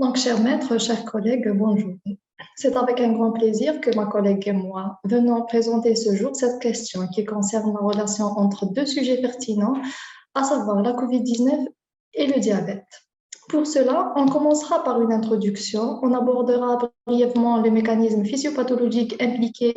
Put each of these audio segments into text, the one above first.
Donc, cher maître, chers collègues, bonjour. C'est avec un grand plaisir que ma collègue et moi venons présenter ce jour cette question qui concerne la relation entre deux sujets pertinents, à savoir la COVID-19 et le diabète. Pour cela, on commencera par une introduction, on abordera brièvement les mécanismes physiopathologiques impliqués,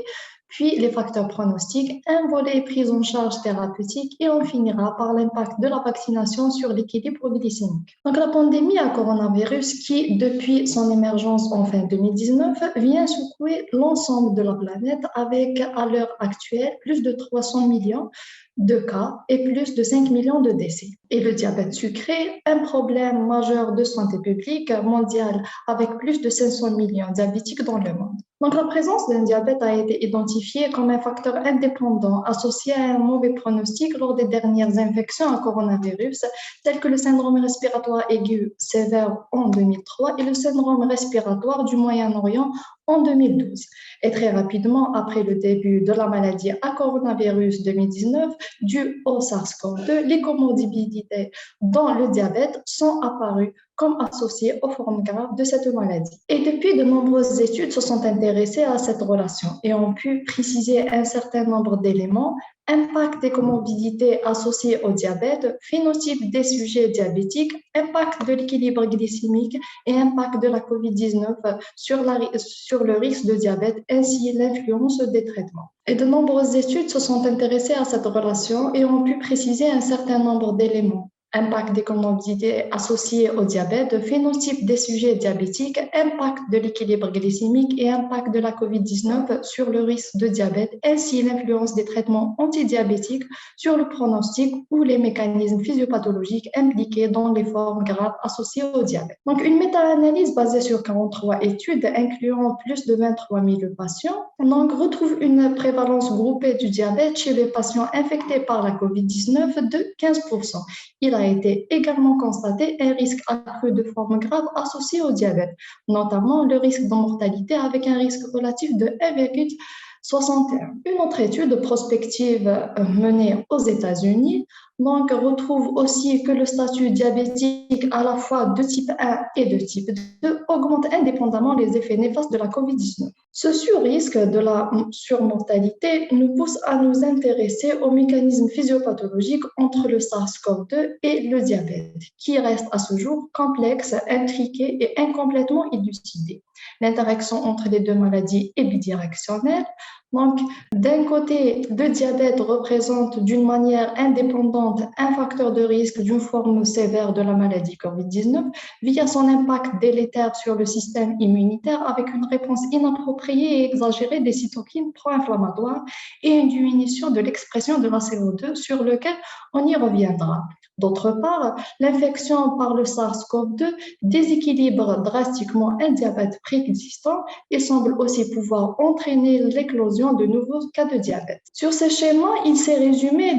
puis les facteurs pronostiques, un volet prise en charge thérapeutique et on finira par l'impact de la vaccination sur l'équilibre glycémique. Donc la pandémie à coronavirus qui, depuis son émergence en fin 2019, vient secouer l'ensemble de la planète avec à l'heure actuelle plus de 300 millions de cas et plus de 5 millions de décès. Et le diabète sucré, un problème majeur de santé publique mondiale avec plus de 500 millions de diabétiques dans le monde. Donc la présence d'un diabète a été identifiée comme un facteur indépendant associé à un mauvais pronostic lors des dernières infections à coronavirus, telles que le syndrome respiratoire aigu sévère en 2003 et le syndrome respiratoire du Moyen-Orient en 2012. Et très rapidement, après le début de la maladie à coronavirus 2019, due au SARS-CoV-2, les comorbidités dans le diabète sont apparues comme associées aux formes graves de cette maladie. Et depuis, de nombreuses études se sont intéressées à cette relation et ont pu préciser un certain nombre d'éléments: impact des comorbidités associées au diabète, phénotype des sujets diabétiques, impact de l'équilibre glycémique et impact de la COVID-19 sur le risque de diabète, ainsi l'influence des traitements. Et de nombreuses études se sont intéressées à cette relation et ont pu préciser un certain nombre d'éléments: impact des comorbidités associées au diabète, phénotype des sujets diabétiques, impact de l'équilibre glycémique et impact de la COVID-19 sur le risque de diabète, ainsi l'influence des traitements antidiabétiques sur le pronostic ou les mécanismes physiopathologiques impliqués dans les formes graves associées au diabète. Donc, une méta-analyse basée sur 43 études incluant plus de 23 000 patients retrouve une prévalence groupée du diabète chez les patients infectés par la COVID-19 de 15%. Il a été également constaté un risque accru de formes graves associées au diabète, notamment le risque de mortalité avec un risque relatif de 1,61. Une autre étude prospective menée aux États-Unis retrouve aussi que le statut diabétique à la fois de type 1 et de type 2 augmente indépendamment les effets néfastes de la COVID-19. Ce surrisque de la surmortalité nous pousse à nous intéresser aux mécanismes physiopathologiques entre le SARS-CoV-2 et le diabète, qui reste à ce jour complexe, intriqué et incomplètement élucidé. L'interaction entre les deux maladies est bidirectionnelle. Donc, d'un côté, le diabète représente d'une manière indépendante un facteur de risque d'une forme sévère de la maladie COVID-19 via son impact délétère sur le système immunitaire avec une réponse inappropriée et exagérée des cytokines pro-inflammatoires et une diminution de l'expression de la CO2 sur lequel on y reviendra. D'autre part, l'infection par le SARS-CoV-2 déséquilibre drastiquement un diabète préexistant et semble aussi pouvoir entraîner l'éclosion de nouveaux cas de diabète. Sur ces schémas, il s'est résumé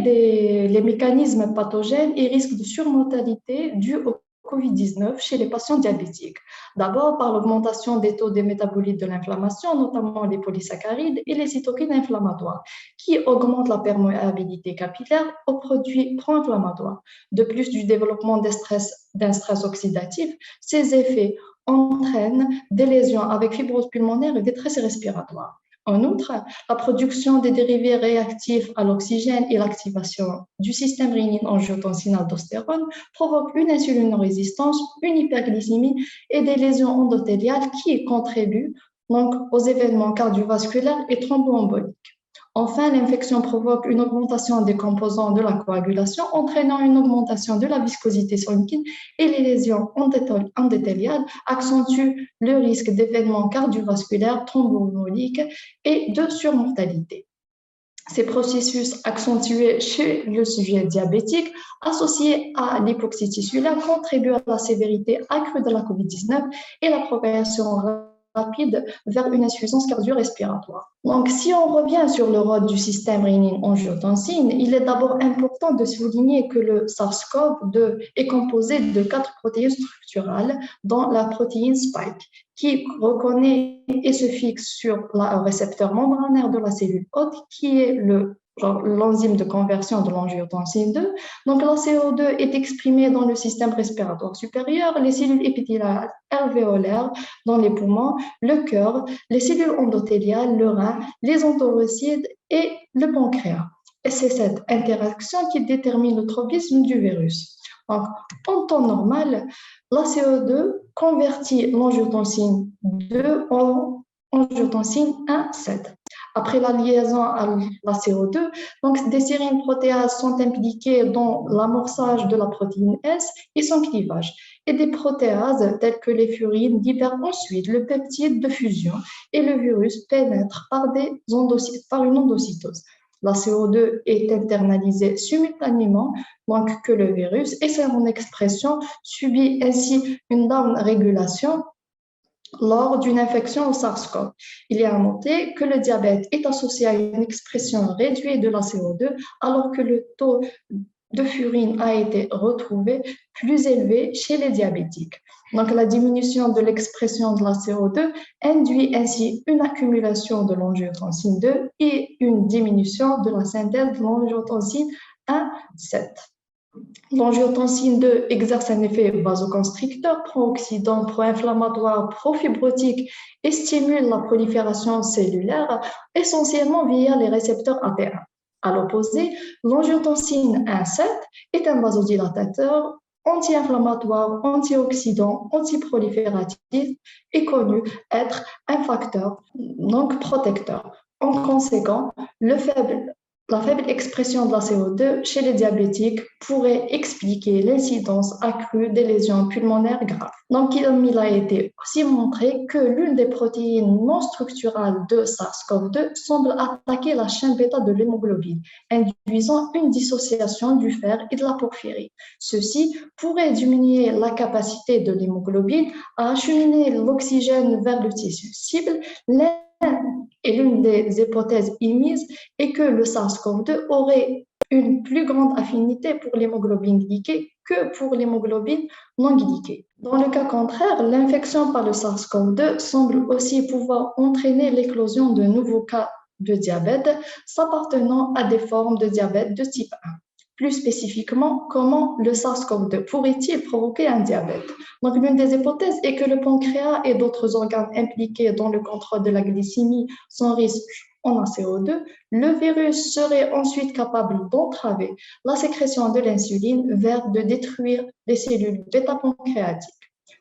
les mécanismes pathogènes et risques de surmortalité dus au COVID-19 chez les patients diabétiques. D'abord, par l'augmentation des taux des métabolites de l'inflammation, notamment les polysaccharides et les cytokines inflammatoires, qui augmentent la perméabilité capillaire aux produits pro-inflammatoires. De plus, du développement d'un stress oxydatif, ces effets entraînent des lésions avec fibrose pulmonaire et détresse respiratoire. En outre, la production des dérivés réactifs à l'oxygène et l'activation du système rénine-angiotensine-aldostérone provoquent une insulinorésistance, une hyperglycémie et des lésions endothéliales qui contribuent aux événements cardiovasculaires et thromboemboliques. Enfin, l'infection provoque une augmentation des composants de la coagulation, entraînant une augmentation de la viscosité sanguine et les lésions endothéliales accentuent le risque d'événements cardiovasculaires, thromboemboliques et de surmortalité. Ces processus accentués chez le sujet diabétique associés à l'hypoxie tissulaire contribuent à la sévérité accrue de la COVID-19 et la progression rapide vers une insuffisance cardio-respiratoire. Donc, si on revient sur le rôle du système rénine-angiotensine, il est d'abord important de souligner que le SARS-CoV-2 est composé de 4 protéines structurales, dont la protéine Spike, qui reconnaît et se fixe sur le récepteur membranaire de la cellule hôte, qui est le genre l'enzyme de conversion de l'angiotensine 2. Donc, la CO2 est exprimée dans le système respiratoire supérieur, les cellules épithéliales alvéolaires dans les poumons, le cœur, les cellules endothéliales, le rein, les entérocytes et le pancréas. Et c'est cette interaction qui détermine le tropisme du virus. Donc, en temps normal, la CO2 convertit l'angiotensine 2 en angiotensine 1,7. Après la liaison à la CO2, donc des sérines protéases sont impliquées dans l'amorçage de la protéine S et son clivage. Et des protéases telles que les furines libèrent ensuite le peptide de fusion et le virus pénètre par une endocytose. La CO2 est internalisée simultanément donc, que le virus et son expression subit ainsi une down-régulation lors d'une infection au SARS-CoV. Il est à noter que le diabète est associé à une expression réduite de la CO2 alors que le taux de furine a été retrouvé plus élevé chez les diabétiques. Donc, la diminution de l'expression de la CO2 induit ainsi une accumulation de l'angiotensine 2 et une diminution de la synthèse de l'angiotensine 1,7. L'angiotensine 2 exerce un effet vasoconstricteur, pro-oxydant, pro-inflammatoire, pro-fibrotique et stimule la prolifération cellulaire essentiellement via les récepteurs AT1. À l'opposé, l'angiotensine 1,7 est un vasodilatateur anti-inflammatoire, antioxydant, antiprolifératif et connu être un facteur donc protecteur. En conséquent, la faible expression de la CO2 chez les diabétiques pourrait expliquer l'incidence accrue des lésions pulmonaires graves. Donc, il a été aussi montré que l'une des protéines non structurales de SARS-CoV-2 semble attaquer la chaîne bêta de l'hémoglobine, induisant une dissociation du fer et de la porphyrie. Ceci pourrait diminuer la capacité de l'hémoglobine à acheminer l'oxygène vers le tissu cible. Et l'une des hypothèses émises est que le SARS-CoV-2 aurait une plus grande affinité pour l'hémoglobine glyquée que pour l'hémoglobine non glyquée. Dans le cas contraire, l'infection par le SARS-CoV-2 semble aussi pouvoir entraîner l'éclosion de nouveaux cas de diabète s'appartenant à des formes de diabète de type 1. Plus spécifiquement, comment le SARS-CoV-2 pourrait-il provoquer un diabète? Donc, l'une des hypothèses est que le pancréas et d'autres organes impliqués dans le contrôle de la glycémie sont riches en ACO2. Le virus serait ensuite capable d'entraver la sécrétion de l'insuline vers de détruire les cellules bêta-pancréatiques.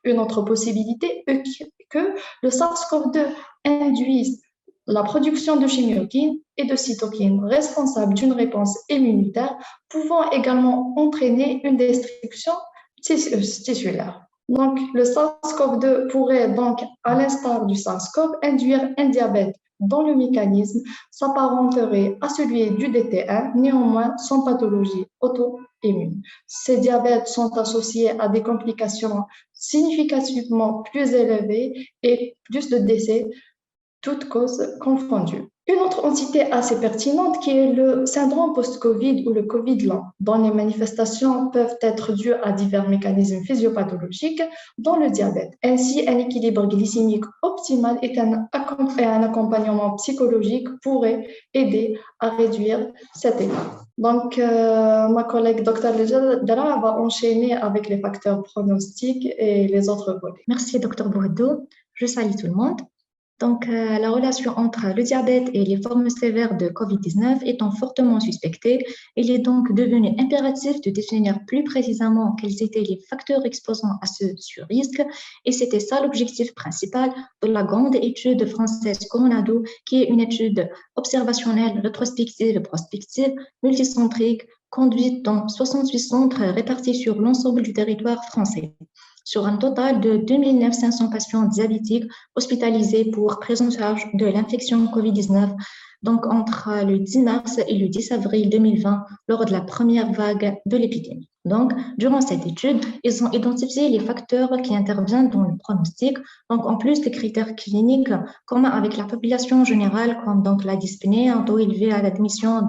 Une autre possibilité est que le SARS-CoV-2 induise la production de chimiokines et de cytokines responsables d'une réponse immunitaire pouvant également entraîner une destruction tissulaire. Donc, le SARS-CoV-2 pourrait donc, à l'instar du SARS-CoV, induire un diabète dont le mécanisme s'apparenterait à celui du DT1, néanmoins sans pathologie auto-immune. Ces diabètes sont associés à des complications significativement plus élevées et plus de décès, toutes causes confondues. Une autre entité assez pertinente qui est le syndrome post-Covid ou le Covid lent, dont les manifestations peuvent être dues à divers mécanismes physiopathologiques, dont le diabète. Ainsi, un équilibre glycémique optimal et un accompagnement psychologique pourraient aider à réduire cet état. Donc, ma collègue Dr. Dara va enchaîner avec les facteurs pronostiques et les autres volets. Merci, Dr. Bourdeau. Je salue tout le monde. Donc, la relation entre le diabète et les formes sévères de COVID-19 étant fortement suspectée, il est donc devenu impératif de définir plus précisément quels étaient les facteurs exposants à ce surrisque. Et c'était ça l'objectif principal de la grande étude française Coronado, qui est une étude observationnelle, rétrospective et prospective, multicentrique, conduite dans 68 centres répartis sur l'ensemble du territoire français, sur un total de 2 500 patients diabétiques hospitalisés pour prise en charge de l'infection COVID-19, donc entre le 10 mars et le 10 avril 2020, lors de la première vague de l'épidémie. Donc, durant cette étude, ils ont identifié les facteurs qui interviennent dans le pronostic, donc en plus des critères cliniques communs avec la population générale, comme donc la dyspnée, un taux élevé à l'admission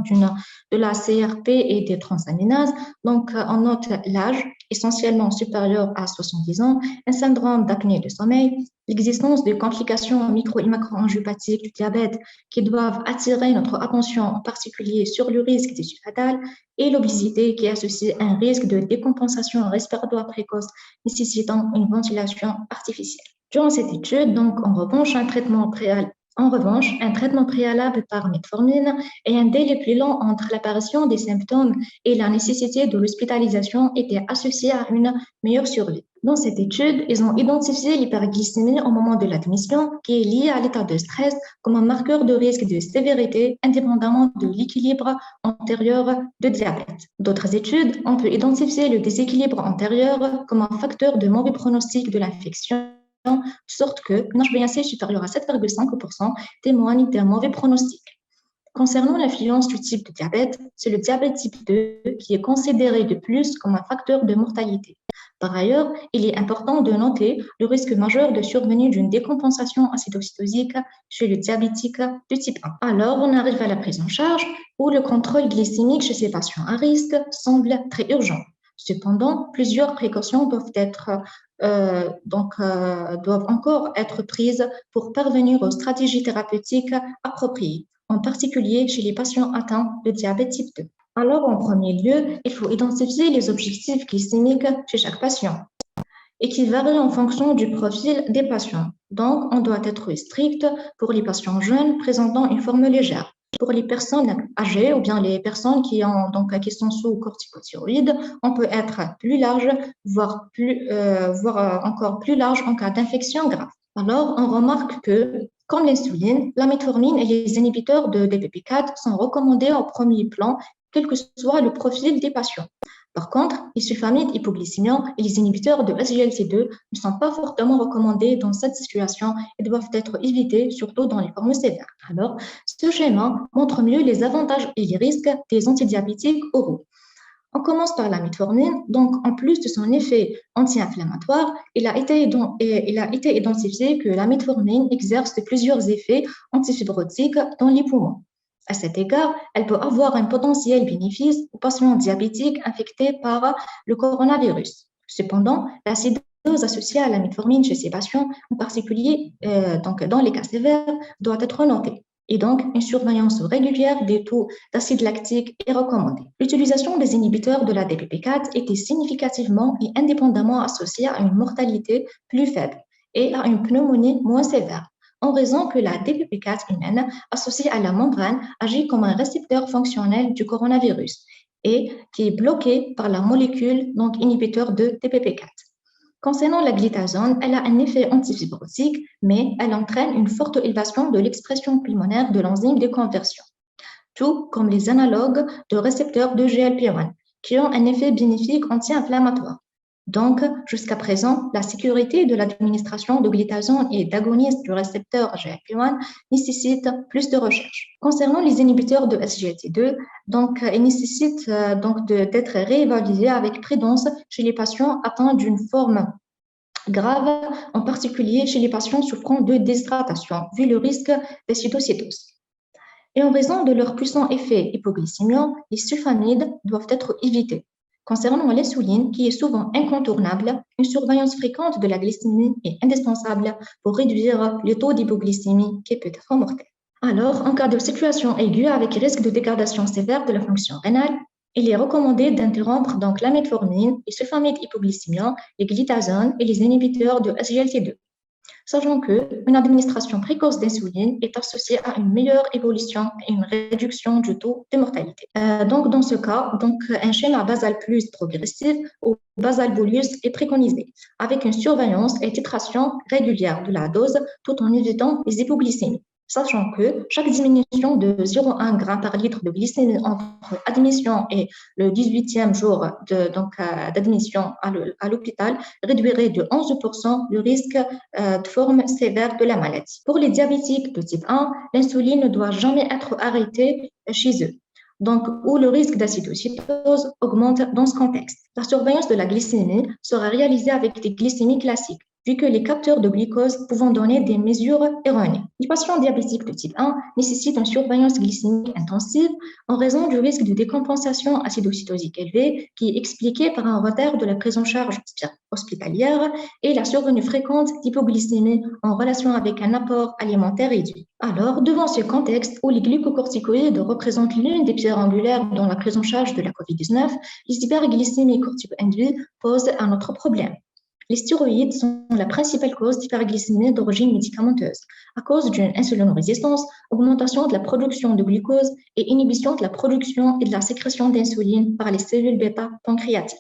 de la CRP et des transaminases. Donc, on note l'âge, essentiellement supérieur à 70 ans, un syndrome d'apnée du sommeil, l'existence de complications micro- et macroangiopathiques du diabète qui doivent attirer notre attention, en particulier sur le risque d'issue fatale, et l'obésité qui associe un risque de décompensation respiratoire précoce nécessitant une ventilation artificielle. Durant cette étude, donc, en revanche, un traitement préalable par metformine et un délai plus long entre l'apparition des symptômes et la nécessité de l'hospitalisation étaient associés à une meilleure survie. Dans cette étude, ils ont identifié l'hyperglycémie au moment de l'admission qui est liée à l'état de stress comme un marqueur de risque de sévérité indépendamment de l'équilibre antérieur de diabète. D'autres études, on peut identifier le déséquilibre antérieur comme un facteur de mauvais pronostic de l'infection, de sorte que HbA1c supérieur à 7,5% témoigne d'un mauvais pronostic. Concernant l'influence du type de diabète, c'est le diabète type 2 qui est considéré de plus comme un facteur de mortalité. Par ailleurs, il est important de noter le risque majeur de survenue d'une décompensation acidocytosique chez le diabétique de type 1. Alors, on arrive à la prise en charge où le contrôle glycémique chez ces patients à risque semble très urgent. Cependant, plusieurs précautions doivent encore être prises pour parvenir aux stratégies thérapeutiques appropriées, en particulier chez les patients atteints de diabète type 2. Alors, en premier lieu, il faut identifier les objectifs glycémiques chez chaque patient et qui varient en fonction du profil des patients. Donc, on doit être strict pour les patients jeunes présentant une forme légère. Pour les personnes âgées ou bien les personnes qui sont sous corticothyroïde, on peut être plus large, voire encore plus large en cas d'infection grave. Alors, on remarque que, comme l'insuline, la metformine et les inhibiteurs de DPP4 sont recommandés au premier plan, quel que soit le profil des patients. Par contre, les sulfamides hypoglycémiants et les inhibiteurs de SGLT2 ne sont pas fortement recommandés dans cette situation et doivent être évités, surtout dans les formes sévères. Alors, ce schéma montre mieux les avantages et les risques des antidiabétiques oraux. On commence par la metformine. Donc, en plus de son effet anti-inflammatoire, il a été identifié que la metformine exerce plusieurs effets antifibrotiques dans les poumons. À cet égard, elle peut avoir un potentiel bénéfice aux patients diabétiques infectés par le coronavirus. Cependant, l'acidose associée à la metformine chez ces patients, en particulier dans les cas sévères, doit être notée. Et donc, une surveillance régulière des taux d'acide lactique est recommandée. L'utilisation des inhibiteurs de la DPP4 était significativement et indépendamment associée à une mortalité plus faible et à une pneumonie moins sévère, en raison que la DPP4 humaine associée à la membrane agit comme un récepteur fonctionnel du coronavirus et qui est bloqué par la molécule donc inhibiteur de DPP4. Concernant la glitazone, elle a un effet antifibrotique, mais elle entraîne une forte élévation de l'expression pulmonaire de l'enzyme de conversion, tout comme les analogues de récepteurs de GLP-1, qui ont un effet bénéfique anti-inflammatoire. Donc, jusqu'à présent, la sécurité de l'administration de glitazone et d'agonistes du récepteur GLP-1 nécessite plus de recherche. Concernant les inhibiteurs de SGLT2, donc, ils nécessitent d'être réévalués avec prudence chez les patients atteints d'une forme grave, en particulier chez les patients souffrant de déshydratation, vu le risque d'acidocétose. Et en raison de leur puissant effet hypoglycémiant, les sulfamides doivent être évités. Concernant l'insuline, qui est souvent incontournable, une surveillance fréquente de la glycémie est indispensable pour réduire le taux d'hypoglycémie qui peut être mortel. Alors, en cas de situation aiguë avec risque de dégradation sévère de la fonction rénale, il est recommandé d'interrompre donc la metformine, les sulfamides hypoglycémiants, les glitazones et les inhibiteurs de SGLT2. Sachant qu'une administration précoce d'insuline est associée à une meilleure évolution et une réduction du taux de mortalité. Donc, dans ce cas, un schéma basal plus progressif ou basal bolus est préconisé, avec une surveillance et titration régulière de la dose tout en évitant les hypoglycémies. Sachant que chaque diminution de 0,1 g par litre de glycémie entre admission et le 18e jour d'admission à l'hôpital réduirait de 11% le risque de forme sévère de la maladie. Pour les diabétiques de type 1, l'insuline ne doit jamais être arrêtée chez eux. donc où le risque d'acidocystose augmente dans ce contexte. La surveillance de la glycémie sera réalisée avec des glycémies classiques, vu que les capteurs de glucose pouvant donner des mesures erronées. Les patients diabétiques de type 1 nécessitent une surveillance glycémique intensive en raison du risque de décompensation acidocytosique élevé qui est expliqué par un retard de la prise en charge hospitalière et la survenue fréquente d'hypoglycémie en relation avec un apport alimentaire réduit. Alors, devant ce contexte où les glucocorticoïdes représentent l'une des pierres angulaires dans la prise en charge de la COVID-19, les hyperglycémies cortico-induites posent un autre problème. Les stéroïdes sont la principale cause d'hyperglycémie d'origine médicamenteuse, à cause d'une insulinorésistance, augmentation de la production de glucose et inhibition de la production et de la sécrétion d'insuline par les cellules bêta pancréatiques.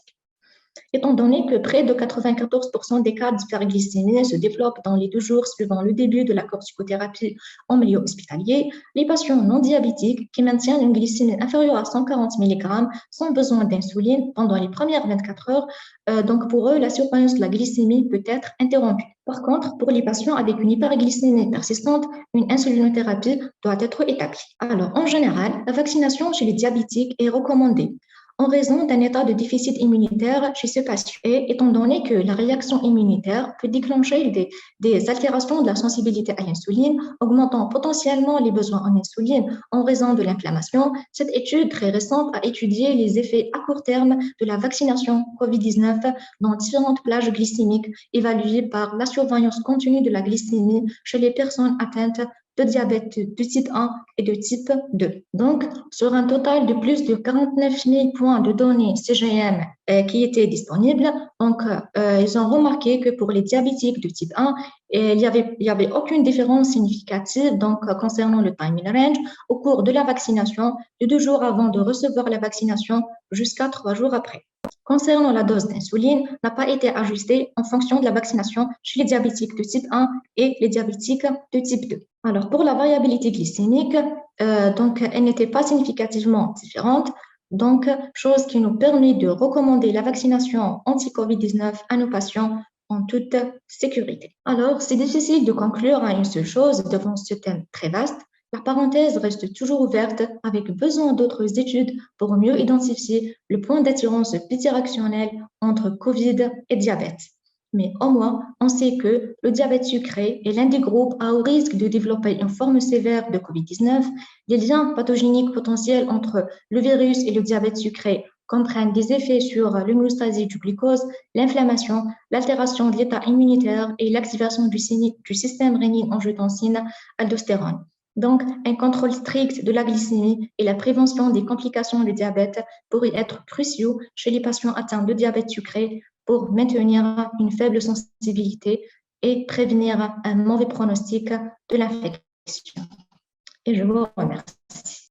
Étant donné que près de 94% des cas d'hyperglycémie se développent dans les 2 jours suivant le début de la corticothérapie en milieu hospitalier, les patients non diabétiques qui maintiennent une glycémie inférieure à 140 mg sans besoin d'insuline pendant les premières 24 heures. Donc pour eux, la surveillance de la glycémie peut être interrompue. Par contre, pour les patients avec une hyperglycémie persistante, une insulinothérapie doit être établie. Alors, en général, la vaccination chez les diabétiques est recommandée en raison d'un état de déficit immunitaire chez ce patient. Et étant donné que la réaction immunitaire peut déclencher des altérations de la sensibilité à l'insuline, augmentant potentiellement les besoins en insuline en raison de l'inflammation, cette étude très récente a étudié les effets à court terme de la vaccination COVID-19 dans différentes plages glycémiques évaluées par la surveillance continue de la glycémie chez les personnes atteintes de diabète de type 1 et de type 2. Donc, sur un total de plus de 49 000 points de données CGM qui étaient disponibles, donc, ils ont remarqué que pour les diabétiques de type 1, il y avait aucune différence significative donc, concernant le time in range au cours de la vaccination, de 2 jours avant de recevoir la vaccination jusqu'à 3 jours après. Concernant la dose d'insuline, n'a pas été ajustée en fonction de la vaccination chez les diabétiques de type 1 et les diabétiques de type 2. Alors, pour la variabilité glycémique, donc, elle n'était pas significativement différente, donc, chose qui nous permet de recommander la vaccination anti-COVID-19 à nos patients en toute sécurité. Alors, c'est difficile de conclure à une seule chose devant ce thème très vaste. La parenthèse reste toujours ouverte avec besoin d'autres études pour mieux identifier le point d'attirance bidirectionnel entre COVID et diabète. Mais au moins, on sait que le diabète sucré est l'un des groupes à haut risque de développer une forme sévère de COVID-19. Les liens pathogéniques potentiels entre le virus et le diabète sucré comprennent des effets sur l'homéostasie du glucose, l'inflammation, l'altération de l'état immunitaire et l'activation du système rénine-angiotensin-aldostérone. Donc, un contrôle strict de la glycémie et la prévention des complications du diabète pourraient être cruciaux chez les patients atteints de diabète sucré pour maintenir une faible sensibilité et prévenir un mauvais pronostic de l'infection. Et je vous remercie.